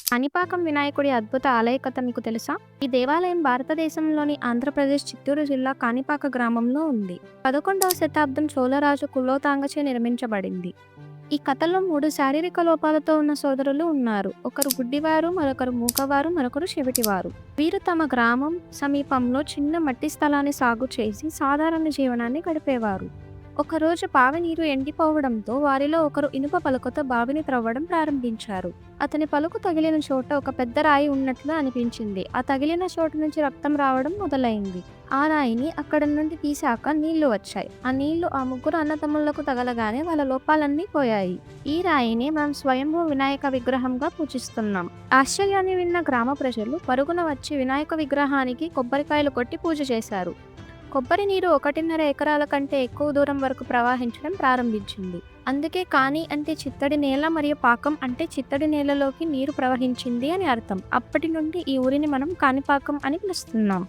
కాణిపాకం వినాయకుడి అద్భుత ఆలయ కథ మీకు తెలుసా? ఈ దేవాలయం భారతదేశంలోని ఆంధ్రప్రదేశ్ చిత్తూరు జిల్లా కాణిపాక గ్రామంలో ఉంది. 11వ శతాబ్దం చోళరాజు కులోతాంగచే నిర్మించబడింది. ఈ కథలో 3 శారీరక లోపాలతో ఉన్న సోదరులు ఉన్నారు. ఒకరు గుడ్డివారు, మరొకరు మూగవారు, మరొకరు చెవిటివారు. వీరు తమ గ్రామం సమీపంలో చిన్న మట్టి స్థలాన్ని సాగు చేసి సాధారణ జీవనాన్ని గడిపేవారు. ఒకరోజు బావి నీరు ఎండిపోవడంతో వారిలో ఒకరు ఇనుప పలకతో బావిని త్రవ్వడం ప్రారంభించారు. అతని పలుకు తగిలిన చోట ఒక పెద్ద రాయి ఉన్నట్లు అనిపించింది. ఆ తగిలిన చోటు నుంచి రక్తం రావడం మొదలైంది. ఆ రాయిని అక్కడి నుండి తీశాక నీళ్లు వచ్చాయి. ఆ నీళ్లు ఆ ముగ్గురు అన్నదమ్ములకు తగలగానే వాళ్ళ లోపాలన్నీ పోయాయి. ఈ రాయిని మనం స్వయంభూ వినాయక విగ్రహంగా పూజిస్తున్నాం. ఆశ్చర్యాన్ని విన్న గ్రామ ప్రజలు పరుగున వచ్చి వినాయక విగ్రహానికి కొబ్బరికాయలు కొట్టి పూజ చేశారు. కొబ్బరి నీరు 1.5 ఎకరాల కంటే ఎక్కువ దూరం వరకు ప్రవహించడం ప్రారంభించింది. అందుకే కాని అంటే చిత్తడి నేల మరియు పాకం అంటే చిత్తడి నేలలోకి నీరు ప్రవహించింది అని అర్థం. అప్పటి నుండి ఈ ఊరిని మనం కాణిపాకం అని పిలుస్తున్నాం.